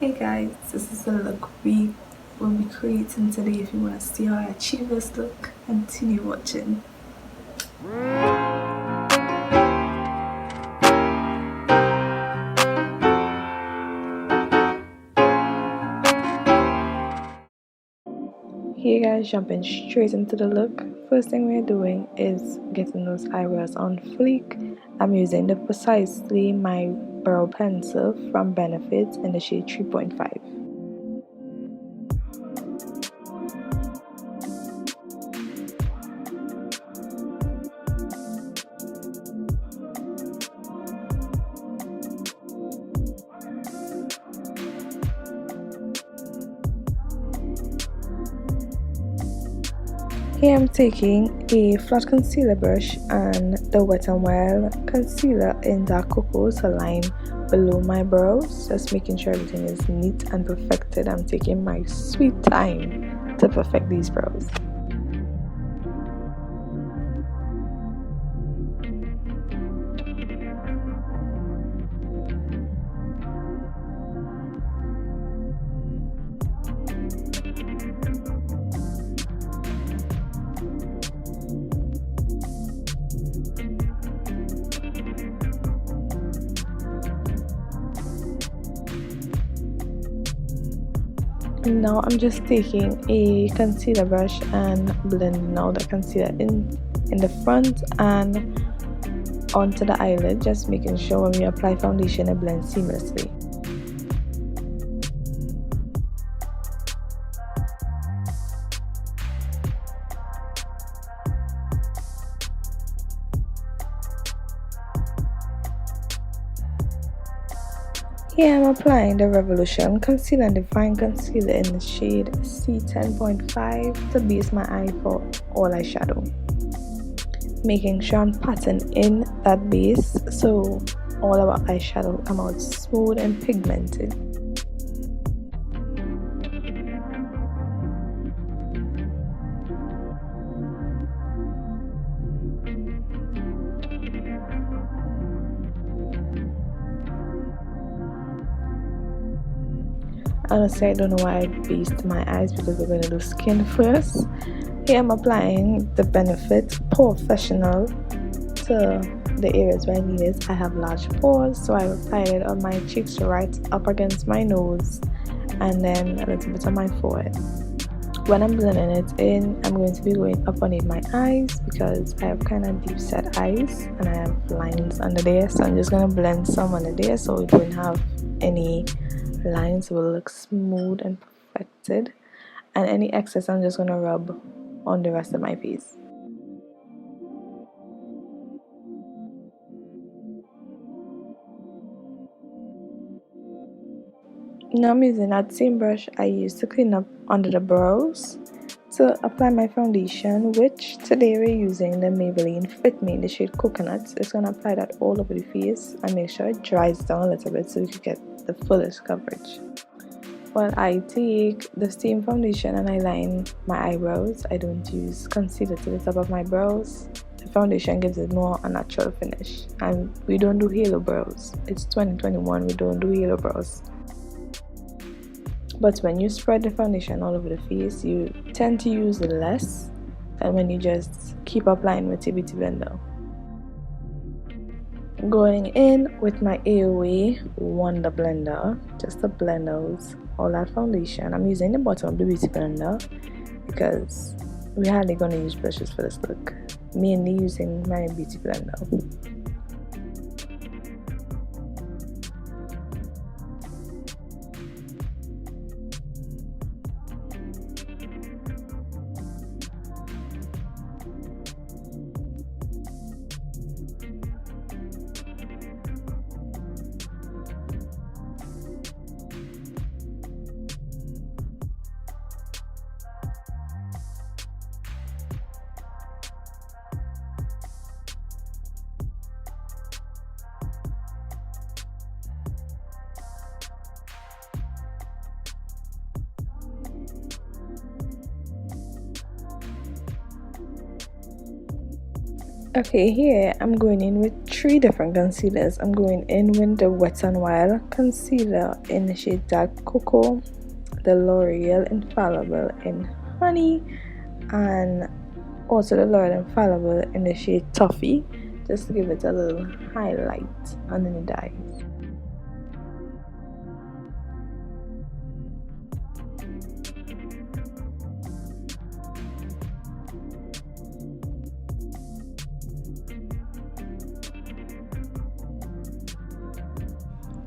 Hey guys, this is the look we will be creating today. If you want to see how I achieve this look, continue watching. Here guys, jumping straight into the look. First thing we're doing is getting those eyebrows on fleek. I'm using the Precisely My Brow Pencil from Benefit in the shade 3.5. Here I'm taking a flat concealer brush and the Wet n Wild concealer in dark cocoa to line below my brows, just making sure everything is neat and perfected. I'm taking my sweet time to perfect these brows. Now I'm just taking a concealer brush and blending out the concealer in the front and onto the eyelid, just making sure when we apply foundation it blends seamlessly. Here I'm applying the Revolution Concealer and Define Concealer in the shade C10.5 to base my eye for all eyeshadow. Making sure I'm patting in that base so all our eyeshadow come out smooth and pigmented. Honestly, I don't know why I based my eyes because we're going to do skin first. Here I'm applying the Benefit Professional to the areas where I need it. I have large pores, so I applied it on my cheeks right up against my nose and then a little bit on my forehead. When I'm blending it in, I'm going to be going up underneath my eyes because I have kind of deep set eyes and I have lines under there, so I'm just going to blend some under there so it won't have any lines, will look smooth and perfected, and any excess I'm just going to rub on the rest of my face. Now I'm using that same brush I used to clean up under the brows to apply my foundation, which today we're using the Maybelline Fit Me in the shade Coconut. It's going to apply that all over the face and make sure it dries down a little bit so we can get the fullest coverage. While I take the same foundation and I line my eyebrows, I don't use concealer to the top of my brows. The foundation gives it more a natural finish, and we don't do halo brows. It's 2021, we don't do halo brows. But when you spread the foundation all over the face, you tend to use less than when you just keep applying with your beauty blender. Going in with my AOA Wonder Blender just to blend out all that foundation. I'm using the bottom of the beauty blender because we're hardly going to use brushes for this look, mainly using my beauty blender. Okay, here I'm going in with 3 different concealers. I'm going in with the Wet n Wild concealer in the shade Dark Cocoa, the L'Oreal Infallible in Honey, and also the L'Oreal Infallible in the shade Toffee, just to give it a little highlight underneath the eyes.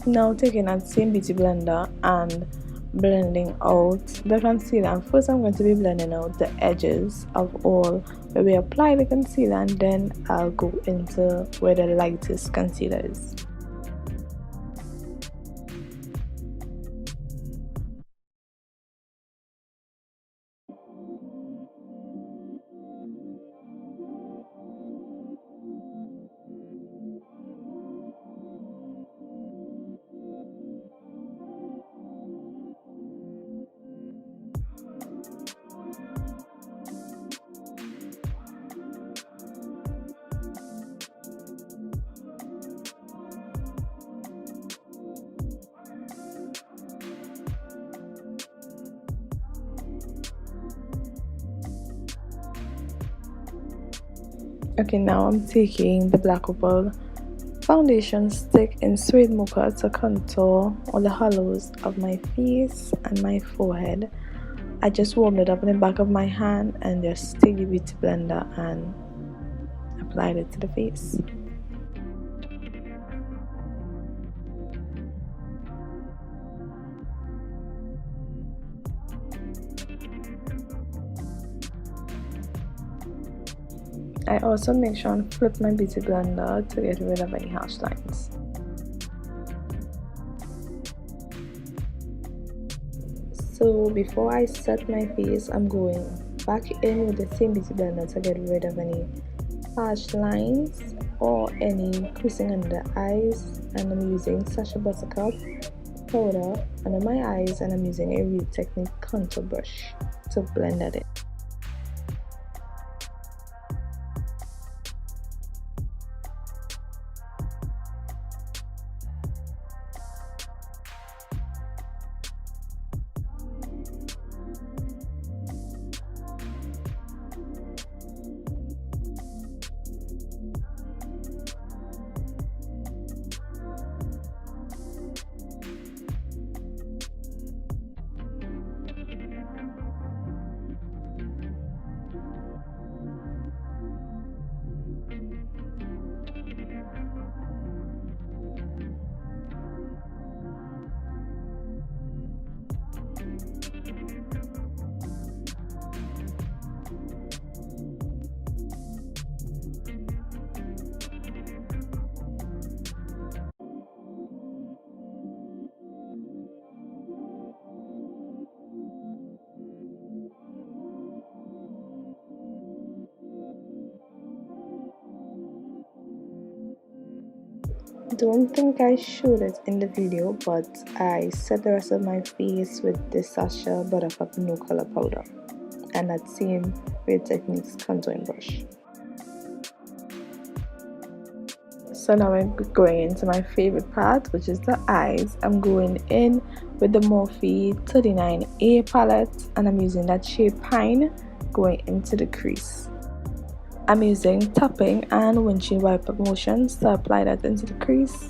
Now taking that same beauty blender and blending out the concealer, and first I'm going to be blending out the edges of all where we apply the concealer, and then I'll go into where the lightest concealer is. Okay, now I'm taking the Black Opal foundation stick in Suede Mocha to contour all the hollows of my face and my forehead. I just warmed it up in the back of my hand and just take the beauty blender and applied it to the face. I also make sure and flip my beauty blender to get rid of any harsh lines. So before I set my face, I'm going back in with the same beauty blender to get rid of any harsh lines or any creasing under the eyes, and I'm using Sacha Buttercup powder under my eyes, and I'm using a Real Technique contour brush to blend that in. Don't think I showed it in the video, but I set the rest of my face with the Sacha Buttercup No Color powder and that same Real Techniques contouring brush. So now I'm going into my favorite part, which is the eyes. I'm going in with the Morphe 39A palette, and I'm using that shade Pine going into the crease. I'm using tapping and windshield wiper motions to apply that into the crease.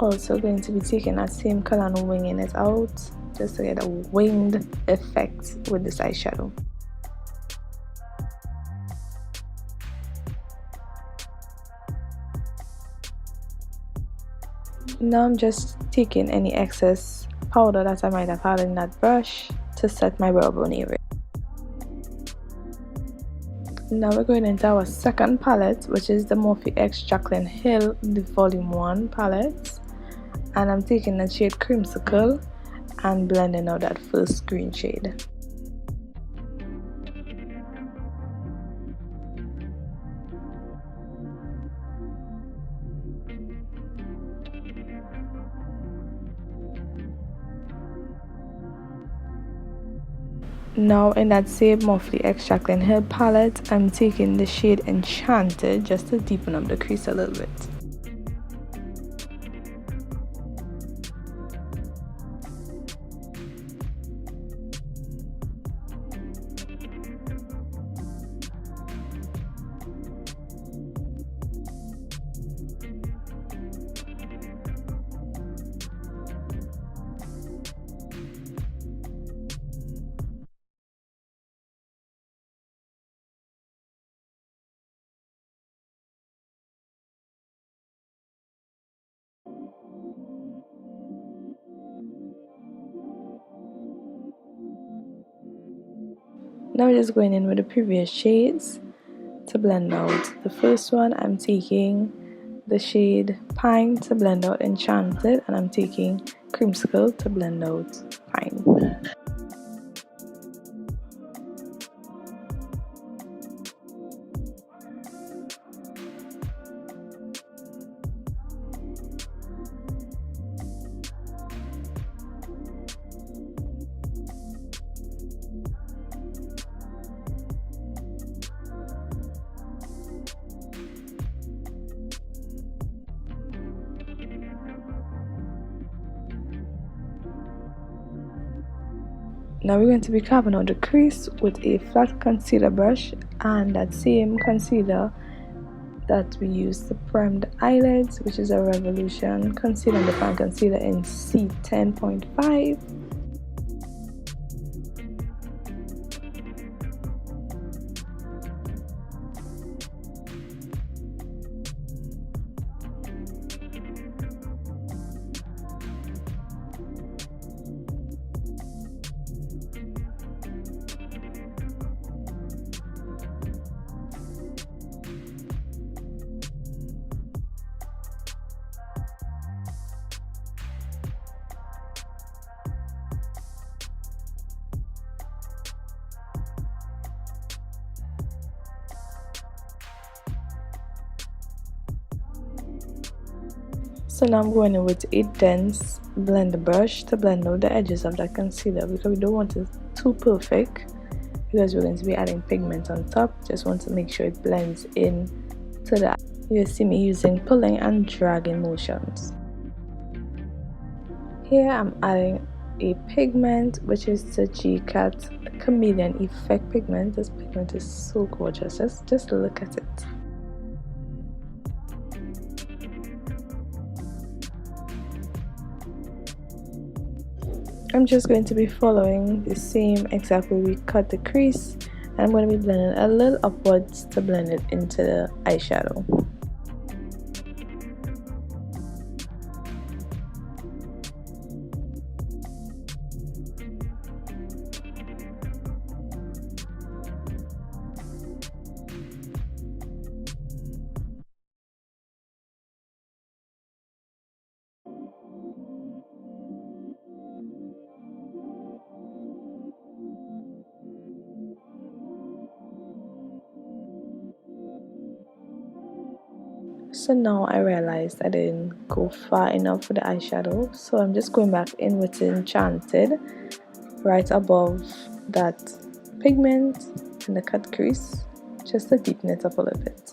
Also going to be taking that same color and winging it out just to get a winged effect with this eyeshadow. Now I'm just taking any excess powder that I might have had in that brush to set my brow bone area. Now we're going into our second palette, which is the Morphe X Jaclyn Hill, the Volume 1 palette. And I'm taking the shade Creamsicle and blending out that first green shade. Now in that same Morphe X Jaclyn Hill palette, I'm taking the shade Enchanted just to deepen up the crease a little bit. Now we're just going in with the previous shades to blend out. The first one, I'm taking the shade Pine to blend out Enchanted, and I'm taking Creamsicle to blend out Pine. Now we're going to be carving out the crease with a flat concealer brush and that same concealer that we used to prime the eyelids, which is a Revolution Concealer and Define Concealer in C10.5. So now I'm going in with a dense blender brush to blend out the edges of that concealer, because we don't want it too perfect because we're going to be adding pigment on top. Just want to make sure it blends in to the eye. You see me using pulling and dragging motions. Here I'm adding a pigment, which is the G-Cat Chameleon Effect pigment. This pigment is so gorgeous, just look at it. I'm just going to be following the same exact way we cut the crease, and I'm going to be blending a little upwards to blend it into the eyeshadow. So now I realized I didn't go far enough with the eyeshadow, so I'm just going back in with Enchanted right above that pigment and the cut crease, just to deepen it up a little bit.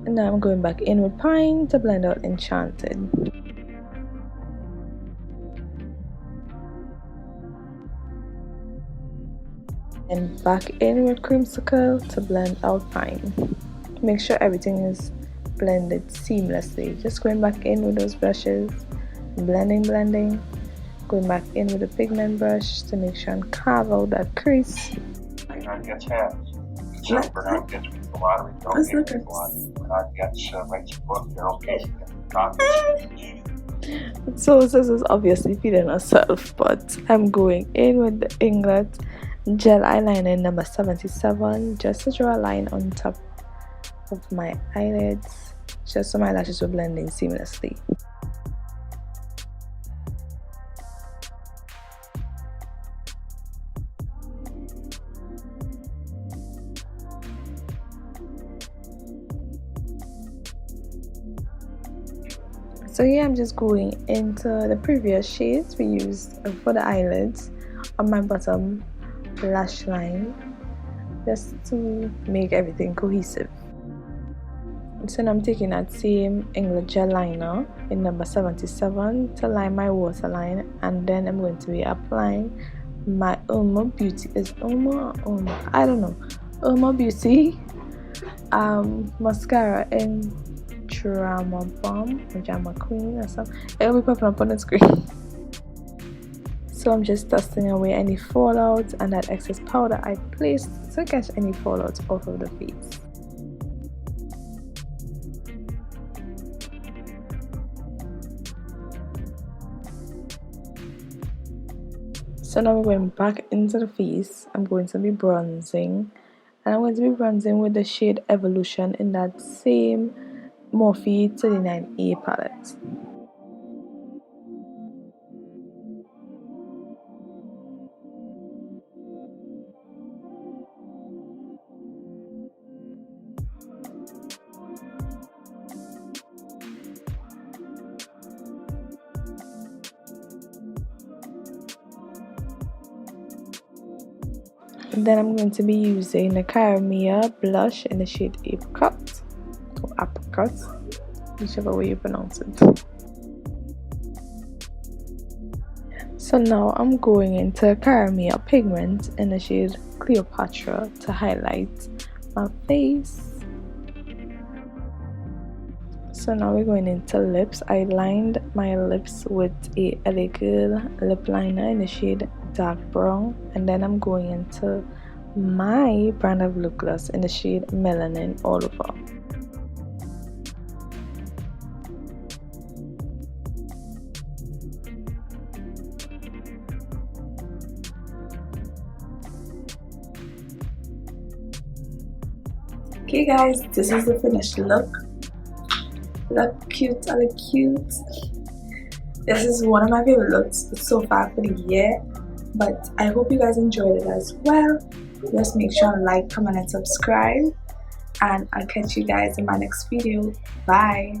And now I'm going back in with Pine to blend out Enchanted. And back in with Creamsicle to blend out Pine. Make sure everything is blend it seamlessly. Just going back in with those brushes, blending, going back in with the pigment brush to make sure and carve out that crease. So this is obviously feeding herself, but I'm going in with the Inglot gel eyeliner number 77 just to draw a line on top of my eyelids, just so my lashes will blend in seamlessly. So here I'm just going into the previous shades we used for the eyelids on my bottom lash line, just to make everything cohesive. So now I'm taking that same Inglot gel liner in number 77 to line my waterline, and then I'm going to be applying my Ulma Beauty, I don't know, Ulma Beauty mascara in Drama Bomb or Drama Queen or something. It'll be popping up on the screen. So I'm just dusting away any fallout and that excess powder I placed to catch any fallout off of the face. So now we're going back into the face. I'm going to be bronzing, and I'm going to be bronzing with the shade Evolution in that same Morphe 39A palette. And then I'm going to be using the Cara blush in the shade Apricot, or Apricot, whichever way you pronounce it. So now I'm going into Cara Pigment in the shade Cleopatra to highlight my face. So now we're going into lips. I lined my lips with a LA Girl lip liner in the shade dark brown, and then I'm going into my brand of lip gloss in the shade Melanin all over. Okay guys, this is the finished look. Look cute, I look cute. This is one of my favorite looks so far for the year, but I hope you guys enjoyed it as well. Just make sure to like, comment and subscribe, and I'll catch you guys in my next video. Bye.